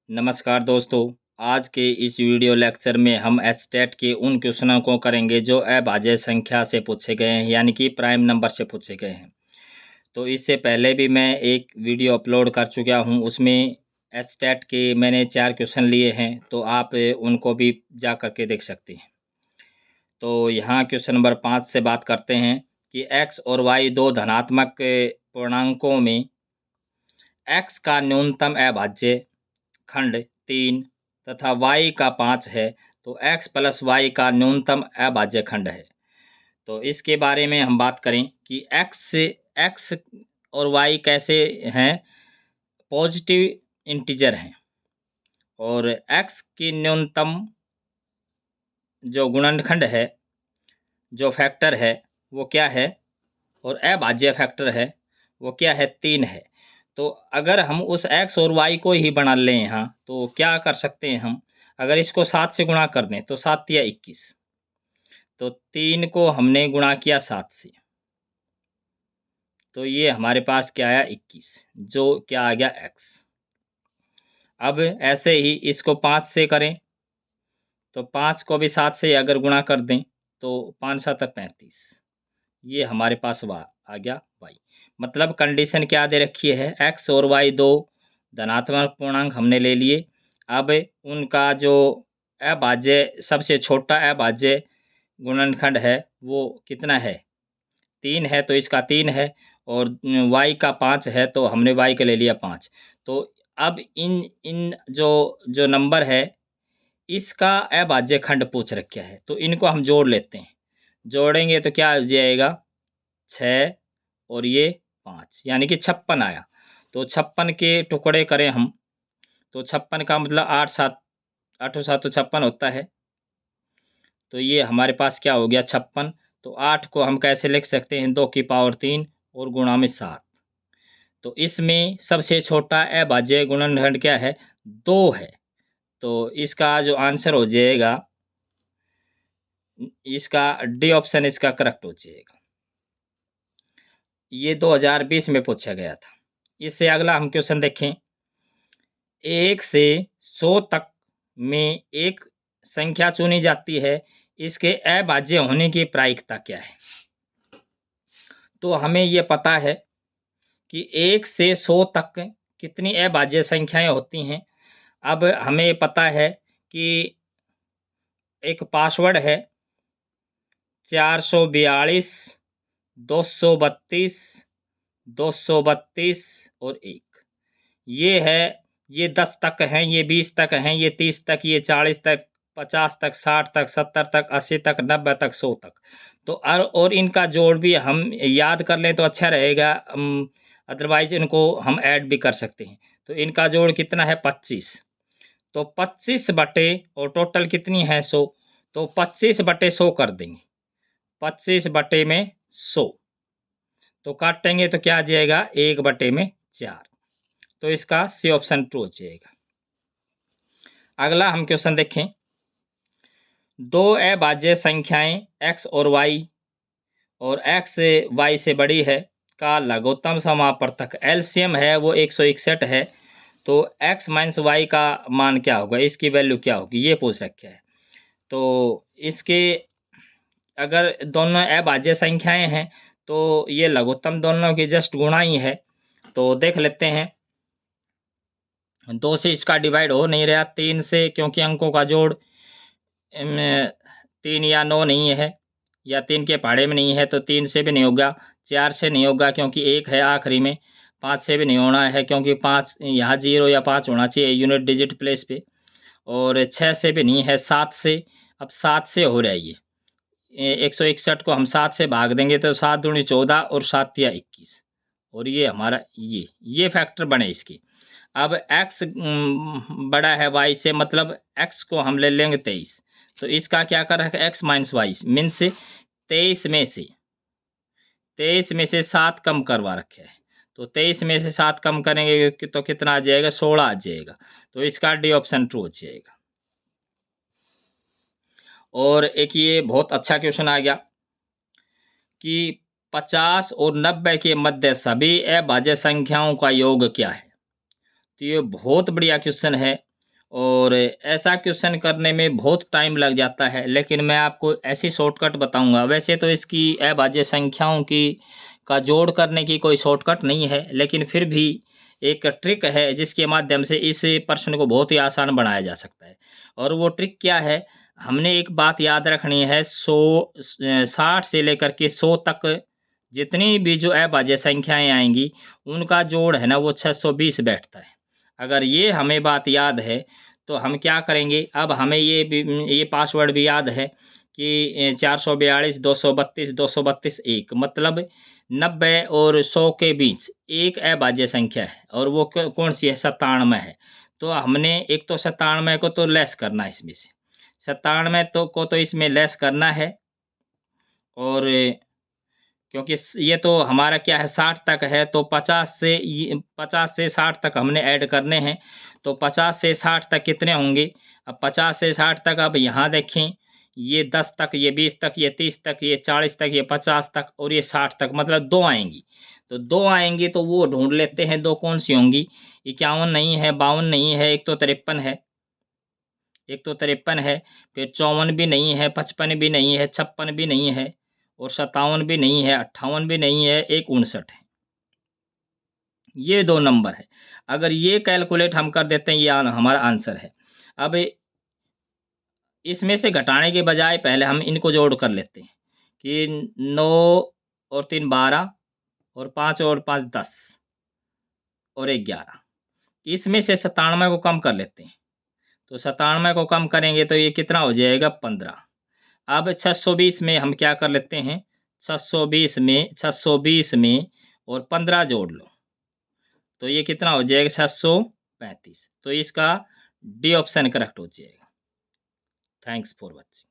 नमस्कार दोस्तों। आज के इस वीडियो लेक्चर में हम एचटेट के उन क्वेश्चनों को करेंगे जो अभाज्य संख्या से पूछे गए हैं, यानी कि प्राइम नंबर से पूछे गए हैं। तो इससे पहले भी मैं एक वीडियो अपलोड कर चुका हूं, उसमें एचटेट के मैंने 4 क्वेश्चन लिए हैं, तो आप उनको भी जा कर के देख सकते हैं। तो यहाँ क्वेश्चन नंबर 5 से बात करते हैं कि x और y दो धनात्मक पूर्णांकों में x का न्यूनतम अभाज्य खंड 3 तथा y का 5 है, तो x प्लस y का न्यूनतम अभाज्य खंड है। तो इसके बारे में हम बात करें कि x और y कैसे हैं, पॉजिटिव इंटीजर हैं, और x की न्यूनतम जो गुणनखंड है, जो फैक्टर है वो क्या है, और अभाज्य फैक्टर है वो क्या है, 3 है। तो अगर हम उस x और y को ही बना लें यहाँ, तो क्या कर सकते हैं हम, अगर इसको 7 से गुणा कर दें तो 7 या 21, तो 3 को हमने गुणा किया 7 से, तो ये हमारे पास क्या आया 21, जो क्या आ गया x। अब ऐसे ही इसको 5 से करें, तो 5 को भी 7 से अगर गुणा कर दें तो 5 7 35, ये हमारे पास आ गया y। मतलब कंडीशन क्या दे रखी है, x और y दो धनात्मक पूर्णांक हमने ले लिए। अब उनका जो अभाज्य, सबसे छोटा अभाज्य गुणनखंड है वो कितना है, 3 है, तो इसका 3 है, और y का 5 है, तो हमने y का ले लिया 5। तो अब इन इन जो जो नंबर है, इसका अभाज्य खंड पूछ रखा है, तो इनको हम जोड़ लेते हैं। जोड़ेंगे तो क्या आ जाएगा, 6 और ये 5, यानी कि 56 आया। तो 56 के टुकड़े करें हम, तो 56 का मतलब 8 7 8 7 तो 56 होता है। तो ये हमारे पास क्या हो गया, 56। तो 8 को हम कैसे लिख सकते हैं, 2 की पावर 3 और गुणा में 7। तो इसमें सबसे छोटा अभाज्य गुणनखंड क्या है, 2 है। तो इसका जो आंसर हो जाएगा, इसका डी ऑप्शन इसका करेक्ट हो जाएगा। ये 2020 में पूछा गया था। इससे अगला हम क्वेश्चन देखें, 1 से 100 तक में एक संख्या चुनी जाती है, इसके अभाज्य होने की प्रायिकता क्या है। तो हमें ये पता है कि 1 से 100 तक कितनी अभाज्य संख्याएं होती हैं। अब हमें पता है कि एक पासवर्ड है 442, 232, 232 और 1। ये है, ये 10 तक हैं, ये 20 तक हैं, ये 30 तक, ये 40 तक, 50 तक, 60 तक, 70 तक, 80 तक, 90 तक, 100 तक। तो और इनका जोड़ भी हम याद कर लें तो अच्छा रहेगा, अदरवाइज इनको हम ऐड भी कर सकते हैं। तो इनका जोड़ कितना है, 25। तो 25 बटे, और टोटल कितनी है, 100। तो 25 बटे 100 कर देंगे, 25 बटे में 100, तो काटेंगे तो क्या आ जाएगा, 1 बटे में 4। तो इसका सी ऑप्शन ट्रू हो जाएगा। अगला हम क्वेश्चन देखें, दो अभाज्य संख्याएं x और y, और x y से बड़ी है का लघुत्तम समापवर्तक एलसीएम है वो 161 है। तो x माइनस वाई का मान क्या होगा, इसकी वैल्यू क्या होगी, ये पूछ रखा है। तो इसके अगर दोनों अभाज्य संख्याएं हैं तो ये लघुत्तम दोनों की जस्ट गुणा ही है। तो देख लेते हैं, 2 से इसका डिवाइड हो नहीं रहा, 3 से, क्योंकि अंकों का जोड़ 3 या 9 नहीं है, या 3 के पहाड़े में नहीं है, तो 3 से भी नहीं होगा, 4 से नहीं होगा क्योंकि 1 है आखिरी में, 5 से भी नहीं होना है क्योंकि 5 यहाँ 0 या 5 होना चाहिए यूनिट डिजिट प्लेस पे, और 6 से भी नहीं है, 7 से। अब 7 से हो रहा है ये 161 को हम 7 से भाग देंगे तो 7 दूनी 14 और 7 या 21, और ये हमारा ये फैक्टर बने इसके। अब x बड़ा है y से, मतलब x को हम ले लेंगे 23। तो इसका क्या कर रखा है, x माइनस वाई मीन से 23 में से 7 कम करवा रखे है। तो 23 में से 7 कम करेंगे तो कितना आ जाएगा, 16 आ जाएगा। तो इसका डी ऑप्शन ट्रू हो जाएगा। और एक ये बहुत अच्छा क्वेश्चन आ गया कि 50 और 90 के मध्य सभी अभाज्य संख्याओं का योग क्या है। तो ये बहुत बढ़िया क्वेश्चन है। और ऐसा क्वेश्चन करने में बहुत टाइम लग जाता है, लेकिन मैं आपको ऐसी शॉर्टकट बताऊंगा। वैसे तो इसकी अभाज्य संख्याओं की का जोड़ करने की कोई शॉर्टकट नहीं है, लेकिन फिर भी एक ट्रिक है जिसके माध्यम से इस प्रश्न को बहुत ही आसान बनाया जा सकता है। और वो ट्रिक क्या है, हमने एक बात याद रखनी है, 60 से लेकर के 100 तक जितनी भी जो अभाज्य संख्याएं आएंगी, उनका जोड़ है ना वो 620 बैठता है। अगर ये हमें बात याद है, तो हम क्या करेंगे, अब हमें ये पासवर्ड भी याद है कि 442, 232, 232 एक, मतलब 90 और 100 के बीच एक अभाज्य संख्या है, और वो कौन सी है, 97 है। तो हमने एक तो 97 को तो लेस करना है इसमें से, 97 को तो इसमें लेस करना है। और क्योंकि ये तो हमारा क्या है, 60 तक है, तो 50 से 60 तक हमने ऐड करने हैं। तो 50 से 60 तक कितने होंगे? अब 50 से 60 तक, अब यहाँ देखें, ये 10 तक, ये 20 तक, ये 30 तक, ये 40 तक, ये 50 तक और ये 60 तक, मतलब 2 आएंगी। तो 2 आएंगी तो वो ढूंढ लेते हैं, 2 कौन सी होंगी। 51 नहीं है, 52 नहीं है, एक तो 53 है, एक तो 53 है, फिर 54 भी नहीं है, 55 भी नहीं है, 56 भी नहीं है, और 57 भी नहीं है, 58 भी नहीं है, एक 59 है। ये 2 नंबर है। अगर ये कैलकुलेट हम कर देते हैं, ये हमारा आंसर है। अब इसमें से घटाने के बजाय पहले हम इनको जोड़ कर लेते हैं कि 9 और 3 12 और 5 और 5 10 और 1 11। इसमें से 97 को कम कर लेते हैं। तो 97 को कम करेंगे तो ये कितना हो जाएगा, 15। अब 620 में हम क्या कर लेते हैं, 620 में और 15 जोड़ लो, तो ये कितना हो जाएगा, 635। तो इसका डी ऑप्शन करेक्ट हो जाएगा। Thanks for watching.